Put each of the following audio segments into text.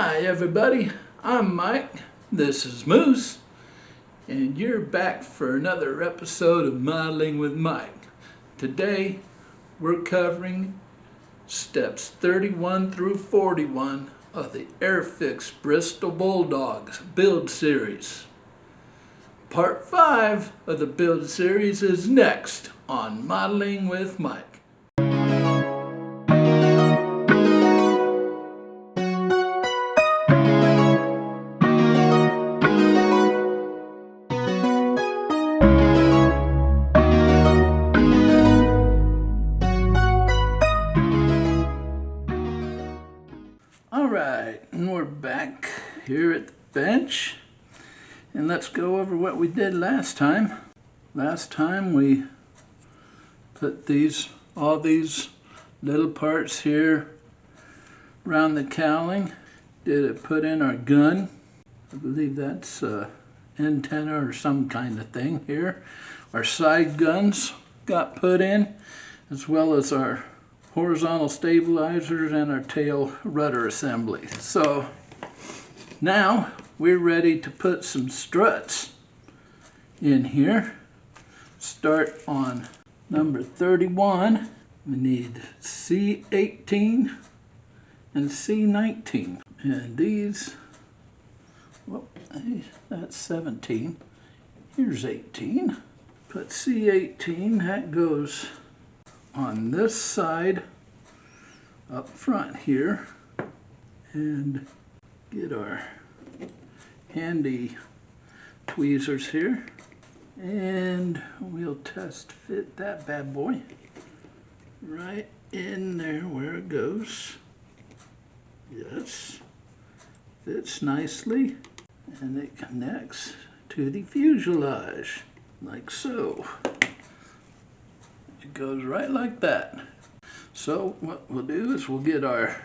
Hi everybody, I'm Mike, this is Moose, and you're back for another episode of Modeling with Mike. Today we're covering steps 31 through 41 of the Airfix Bristol Bulldogs build series. Part 5 of the build series is next on Modeling with Mike. Alright, and we're back here at the bench, and let's go over what we did last time. Last time we put all these little parts here around the cowling. Put in our gun. I believe that's antenna or some kind of thing here. Our side guns got put in, as well as our horizontal stabilizers and our tail rudder assembly. So now we're ready to put some struts in here. Start on number 31. We need C18 and C19. And these, well, that's 17. Here's 18. Put C18, that goes on this side up front here, and get our handy tweezers here, and we'll test fit that bad boy right in there where it goes. Yes, fits nicely, and it connects to the fuselage like so. It goes right like that. So what we'll do is we'll get our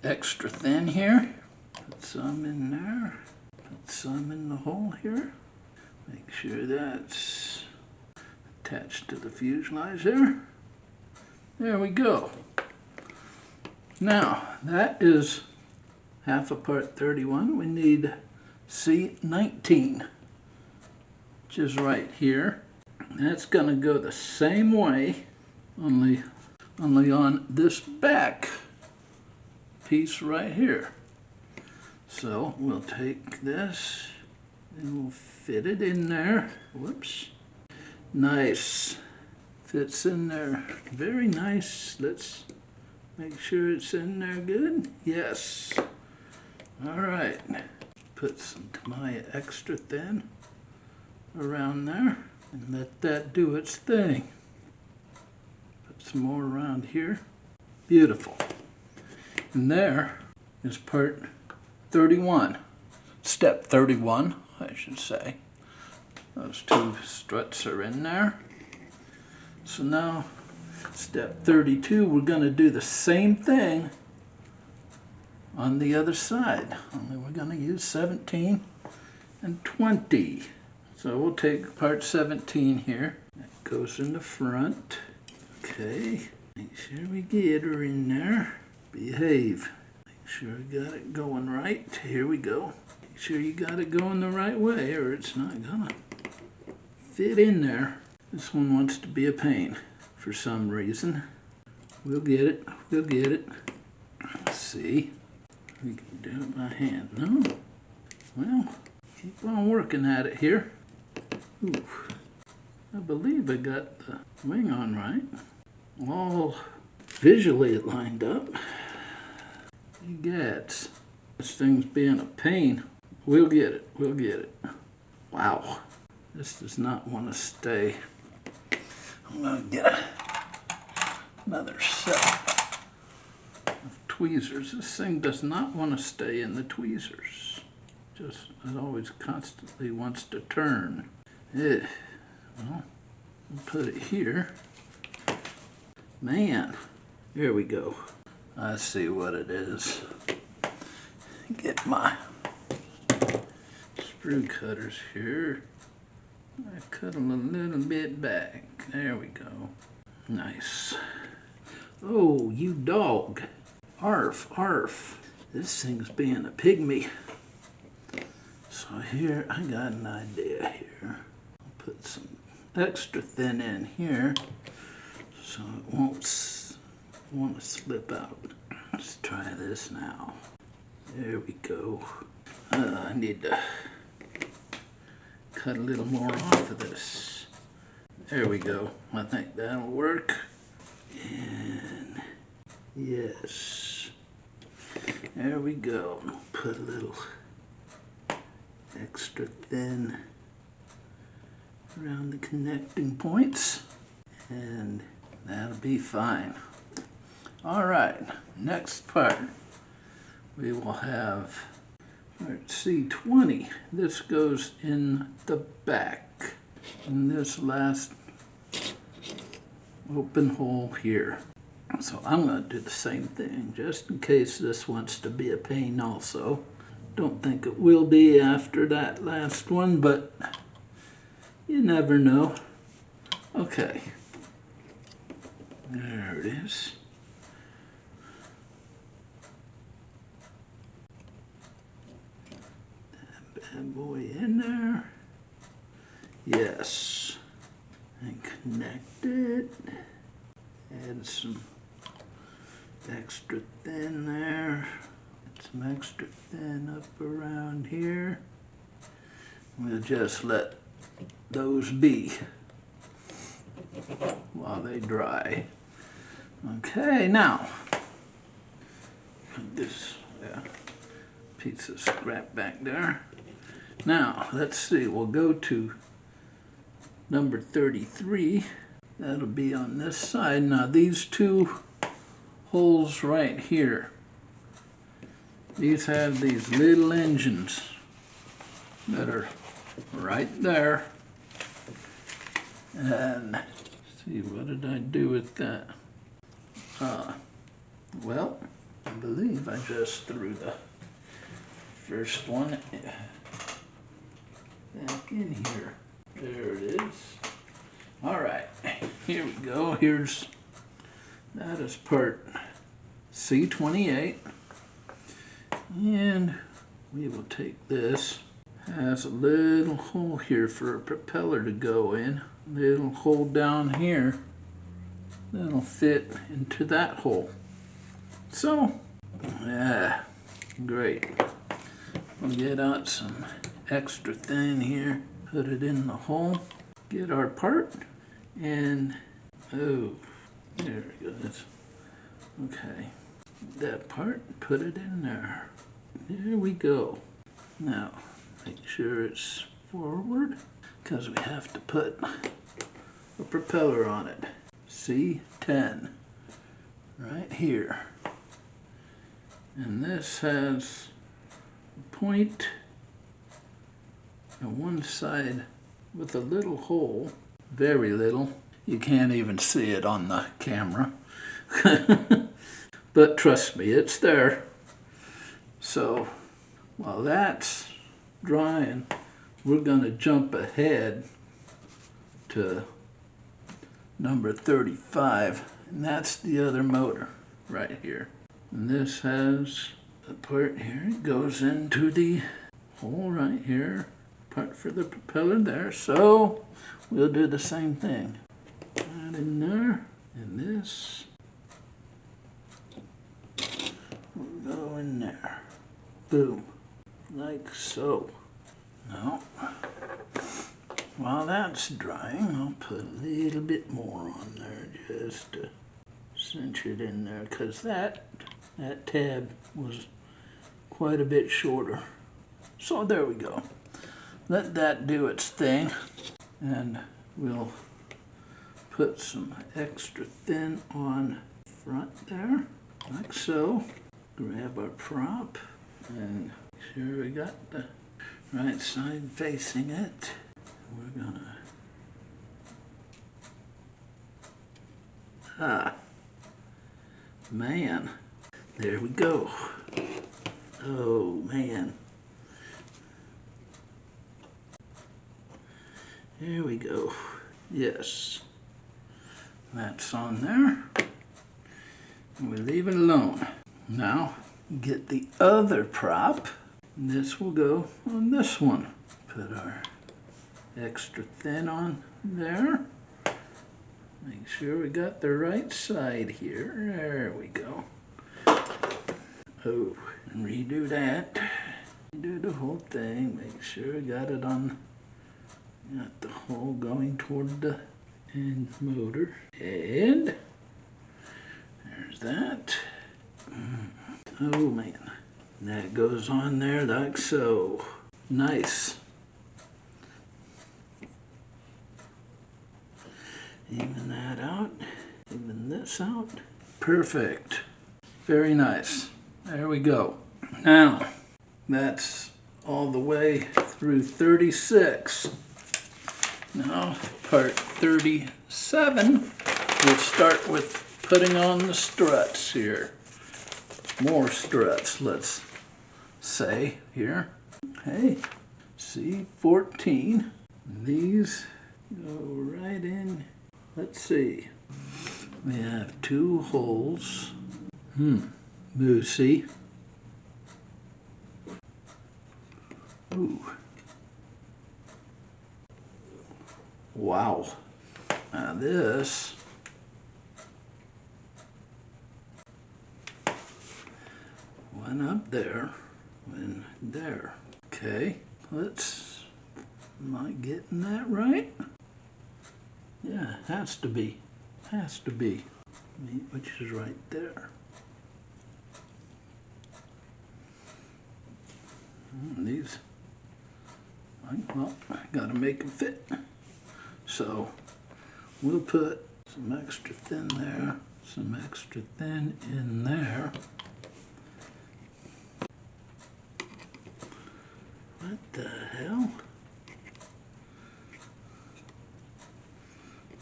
extra thin here, put some in there, put some in the hole here, make sure that's attached to the fuselage there. There we go. Now that is half of part 31. We need C19, which is right here. That's going to go the same way, only on this back piece right here. So we'll take this and we'll fit it in there. Whoops. Nice. Fits in there very nice. Let's make sure it's in there good. Yes. All right. Put some my extra thin around there and let that do its thing. Put some more around here. Beautiful. And there is part 31. Step 31, I should say. Those two struts are in there. So now, step 32, we're going to do the same thing on the other side. Only we're going to use 17 and 20. So we'll take part 17 here. That goes in the front. Okay. Make sure we get her in there. Behave. Make sure we got it going right. Here we go. Make sure you got it going the right way or it's not gonna fit in there. This one wants to be a pain for some reason. We'll get it. We'll get it. Let's see. We can do it by hand. No? Well, keep on working at it here. Ooh. I believe I got the wing on right. All visually it lined up. You gats. This thing's being a pain. We'll get it. We'll get it. Wow. This does not want to stay. I'm going to get another set of tweezers. This thing does not want to stay in the tweezers. It always constantly wants to turn. Well, we'll put it here. Man, here we go. I see what it is. Get my screw cutters here. I cut them a little bit back. There we go. Nice. Oh, you dog. Arf, arf. This thing's being a pygmy. So here, I got an idea here. I'll put some extra thin in here so it won't want to slip out. Let's try this now. There we go. I need to cut a little more off of this. There we go. I think that'll work. And yes. There we go. Put a little extra thin around the connecting points, and that'll be fine. All right, next part we will have part C20. This goes in the back in this last open hole here. So I'm going to do the same thing just in case this wants to be a pain also. Don't think it will be after that last one, but you never know. Okay, there it is. That bad boy in there. Yes. And connect it. Add some extra thin there. Some extra thin up around here. We'll just let those be while they dry. Okay, now put this piece of scrap back there. Now let's see, we'll go to number 33. That'll be on this side. Now these two holes right here, these have these little engines that are right there. And let's see, what did I do with that? Well, I believe I just threw the first one back in here. There it is. All right, here we go. That is part C28. And we will take this. Has a little hole here for a propeller to go in. Little hole down here that'll fit into that hole. So, yeah, great. We'll get out some extra thin here, put it in the hole, get our part, and oh, there it goes. Okay, that part, put it in there. There we go. Now, make sure it's forward, because we have to put a propeller on it. C10, right here. And this has a point on one side with a little hole, very little. You can't even see it on the camera. But trust me, it's there. So while that's drying, we're going to jump ahead to number 35, and that's the other motor right here. And this has a part here, it goes into the hole right here, part for the propeller there. So we'll do the same thing. That in there, and this will go in there. Boom, like so. Now, while that's drying, I'll put a little bit more on there just to cinch it in there, because that tab was quite a bit shorter. So there we go. Let that do its thing, and we'll put some extra thin on front there, like so. Grab our prop and make sure we got the right side facing it. We're gonna man, there we go. Oh man, there we go. Yes, that's on there, and we leave it alone. Now get the other prop. This will go on this one. Put our extra thin on there. Make sure we got the right side here. There we go. Oh, and redo that. Do the whole thing. Make sure we got it on. Got the hole going toward the end motor. And there's that. Oh man. That goes on there like so. Nice. Even that out. Even this out. Perfect. Very nice. There we go. Now, that's all the way through 36. Now, part 37, we'll start with putting on the struts here. More struts, let's say here. Okay, C14. These go right in. Let's see. We have 2 holes. Moosey. Ooh. Wow. Now this went up there, went there. Okay, am I getting that right? Yeah, has to be. Has to be. Which is right there. These, well, I gotta make them fit. So we'll put some extra thin there, some extra thin in there. What the hell?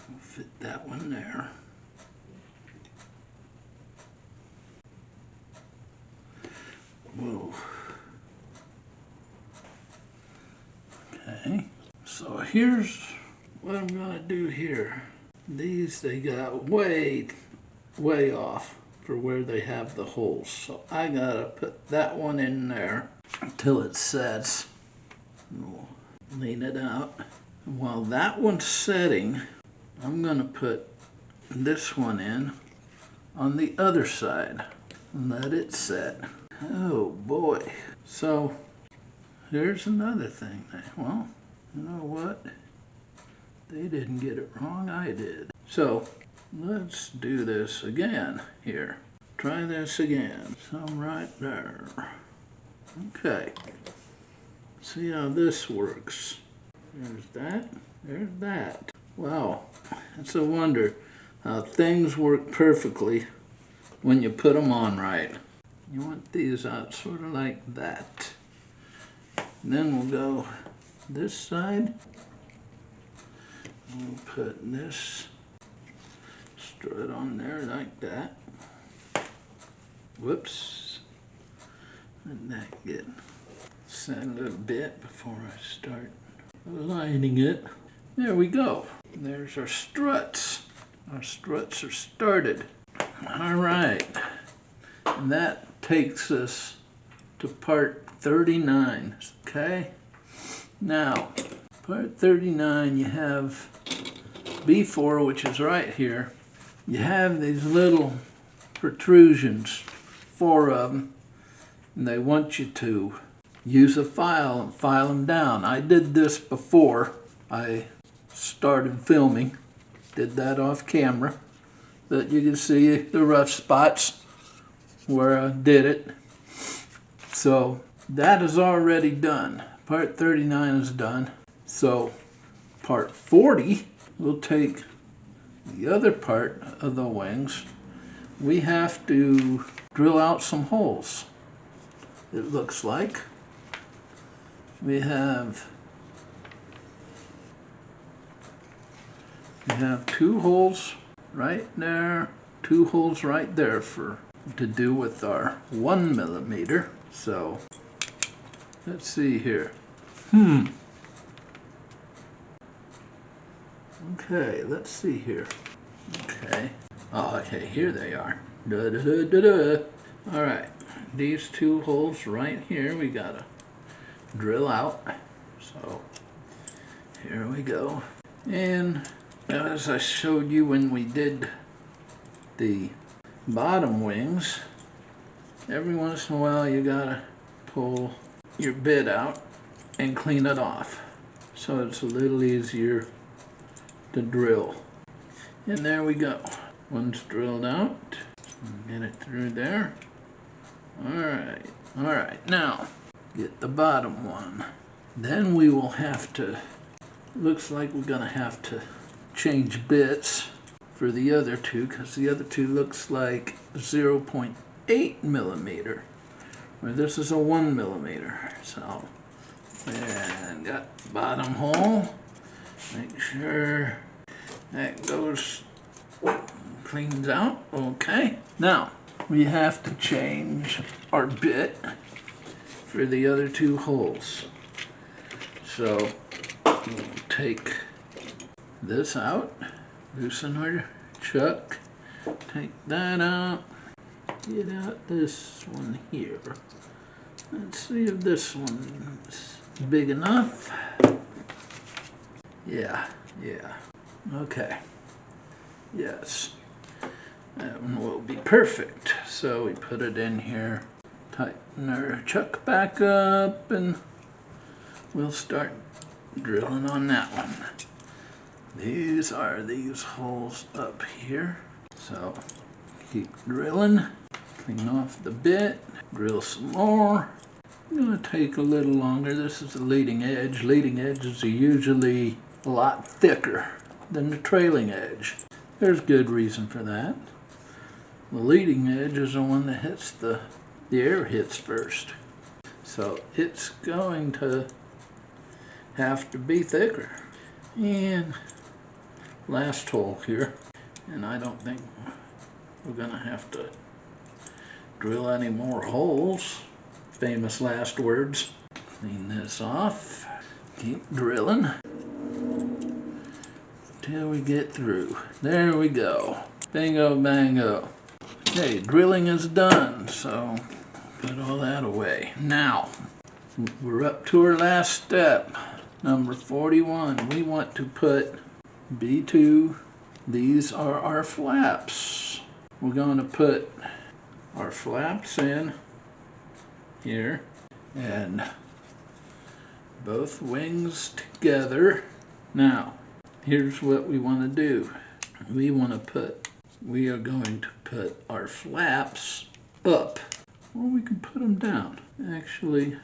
We'll fit that one there. Whoa. Okay, so here's what I'm gonna do here. These, they got way off for where they have the holes. So I gotta put that one in there until it sets. We'll lean it out. And while that one's setting, I'm gonna put this one in on the other side and let it set. Oh boy. So here's another thing. Well, you know what? They didn't get it wrong, I did. So let's do this again here. Try this again. Some right there. Okay. See how this works. There's that. There's that. Wow. It's a wonder how things work perfectly when you put them on right. You want these out sort of like that. And then we'll go this side. We'll put this strut on there like that. Whoops. Let that get set a little bit before I start aligning it. There we go. There's our struts. Our struts are started. All right. And that takes us to part 39. Okay? Now, part 39, you have B4, which is right here. You have these little protrusions, 4 of them, and they want you to use a file and file them down. I did this before I started filming. Did that off camera, but you can see the rough spots where I did it. So that is already done. Part 39 is done. So part 40, we'll take the other part of the wings. We have to drill out some holes. It looks like we have 2 holes right there, 2 holes right there to do with our 1 millimeter. So let's see here. Okay, let's see here. Okay. Oh, okay, here they are. All right, these two holes right here we gotta drill out. So here we go. And as I showed you when we did the bottom wings, every once in a while you gotta pull your bit out and clean it off, so it's a little easier to drill. And there we go. One's drilled out. Get it through there. Alright, now get the bottom one. Then we will have to, looks like we're gonna have to change bits for the other two, because the other two looks like 0.8 millimeter, where this is a 1 millimeter. So, and got bottom hole. Make sure that goes, cleans out. Okay. Now we have to change our bit for the other two holes. So we'll take this out, loosen our chuck, take that out, get out this one here. Let's see if this one's big enough. Yeah. Okay. Yes. That one will be perfect. So we put it in here, tighten our chuck back up, and we'll start drilling on that one. These are these holes up here. So keep drilling, clean off the bit, drill some more. It's going to take a little longer. This is the leading edge. Leading edges are usually a lot thicker than the trailing edge. There's good reason for that. The leading edge is the one that hits the air hits first. So it's going to have to be thicker. And last hole here. And I don't think we're going to have to drill any more holes. Famous last words. Clean this off. Keep drilling till we get through. There we go. Bingo bango. Okay, drilling is done, so put all that away. Now, we're up to our last step. Number 41. We want to put B2. These are our flaps. We're going to put our flaps in here and both wings together. Now, here's what we want to do. We are going to put our flaps up, or we can put them down. Actually,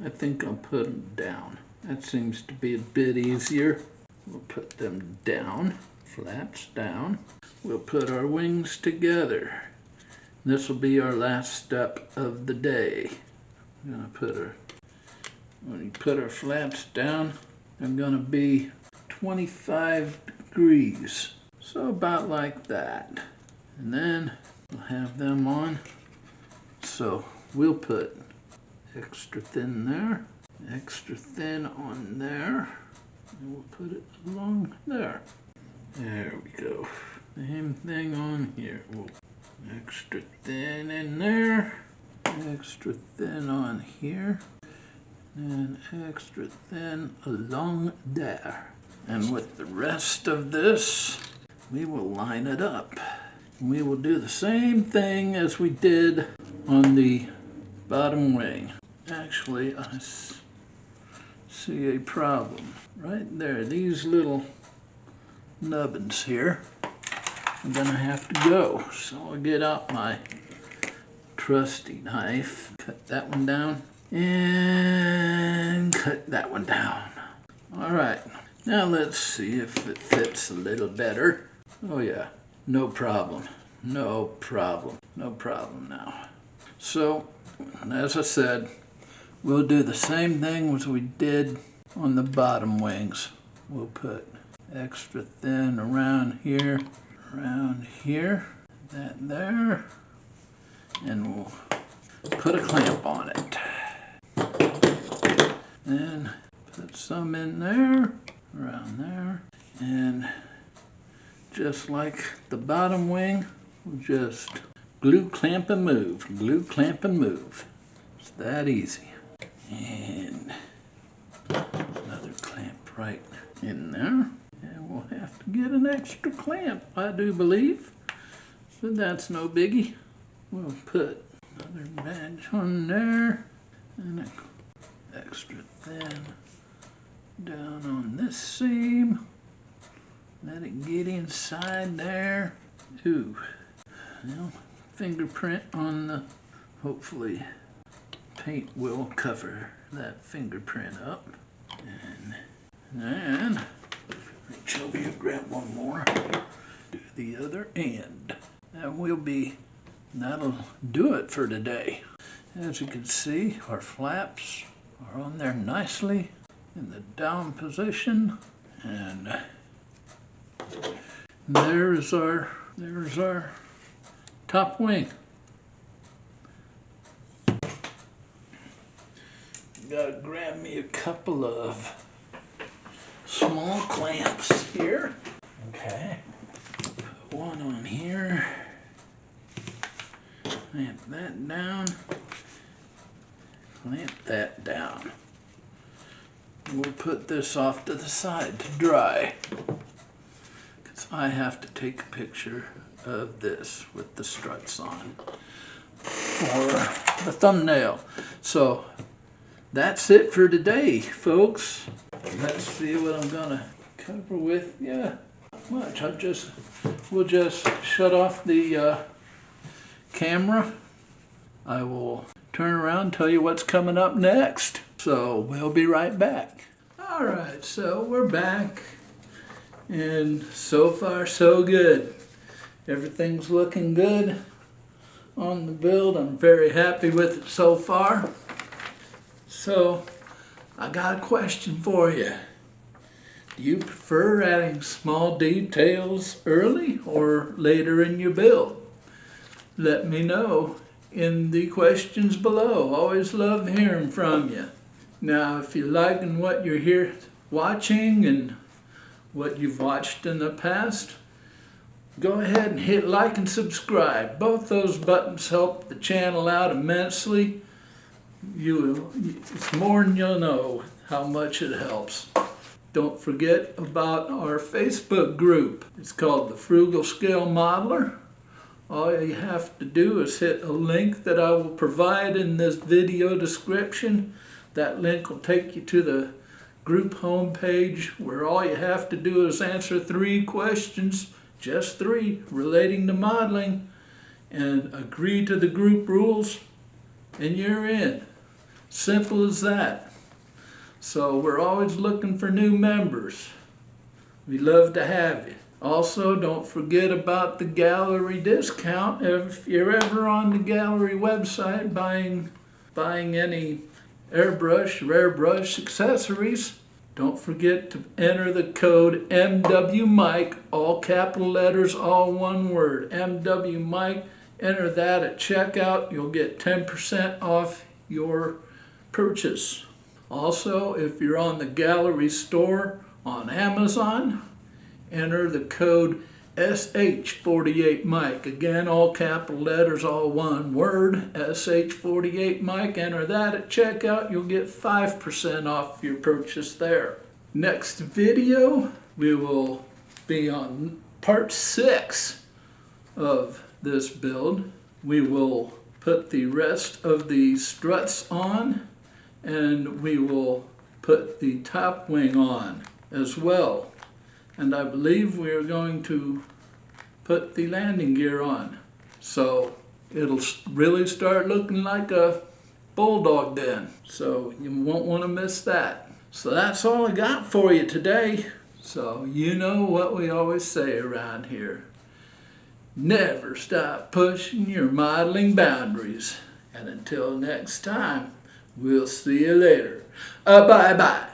I think I'll put them down. That seems to be a bit easier. We'll put them down, flaps down. We'll put our wings together. This will be our last step of the day. I'm gonna when you put our flaps down, they're gonna be 25 degrees. So about like that. And then we'll have them on. So we'll put extra thin there, extra thin on there, and we'll put it along there. There we go. Same thing on here. We'll extra thin in there, extra thin on here, and extra thin along there. And with the rest of this, we will line it up. We will do the same thing as we did on the bottom wing. Actually, I see a problem right there. These little nubbins here are gonna have to go. So I'll get out my trusty knife, cut that one down, and cut that one down. All right, now let's see if it fits a little better. Oh yeah, no problem, no problem, no problem now. So, as I said, we'll do the same thing as we did on the bottom wings. We'll put extra thin around here, that there, and we'll put a clamp on it. Then put some in there, around there, and just like the bottom wing, we'll just glue, clamp, and move. Glue, clamp, and move. It's that easy. And another clamp right in there. And we'll have to get an extra clamp, I do believe. But that's no biggie. We'll put another badge on there. And an extra thin down on this seam. Let it get inside there. Ooh. Well, fingerprint on the, hopefully paint will cover that fingerprint up. And then reach over here, grab one more. Do the other end. That'll do it for today. As you can see, our flaps are on there nicely in the down position. And there's our top wing. Gotta grab me a couple of small clamps here. Okay. Put one on here. Clamp that down. Clamp that down. We'll put this off to the side to dry, because I have to take a picture of this with the struts on for the thumbnail. So that's it for today, folks. Let's see what I'm gonna cover with you. Not much. We'll just shut off the camera. I will turn around and tell you what's coming up next. So we'll be right back. All right, so we're back, and so far so good. Everything's looking good on the build. I'm very happy with it so far. So I got a question for you. Do you prefer adding small details early or later in your build? Let me know in the questions below. Always love hearing from you. Now, if you're liking what you're here watching and what you've watched in the past, go ahead and hit like and subscribe. Both those buttons help the channel out immensely. It's more than you'll know how much it helps. Don't forget about our Facebook group. It's called the Frugal Scale Modeler. All you have to do is hit a link that I will provide in this video description. That link will take you to the group homepage, where all you have to do is answer 3 questions, just 3, relating to modeling, and agree to the group rules, and you're in. Simple as that. So we're always looking for new members. We love to have you. Also, don't forget about the gallery discount. If you're ever on the gallery website buying any airbrush accessories, don't forget to enter the code MWMike, all capital letters, all one word, MWMike. Enter that at checkout. You'll get 10% off your purchase. Also, if you're on the gallery store on Amazon, enter the code SH48Mike. Again, all capital letters, all one word, SH48Mike. Enter that at checkout. You'll get 5% off your purchase there. Next video, we will be on part 6 of this build. We will put the rest of the struts on, and we will put the top wing on as well. And I believe we are going to put the landing gear on. So it'll really start looking like a Bulldog then. So you won't want to miss that. So that's all I got for you today. So you know what we always say around here. Never stop pushing your modeling boundaries. And until next time, we'll see you later. Bye-bye.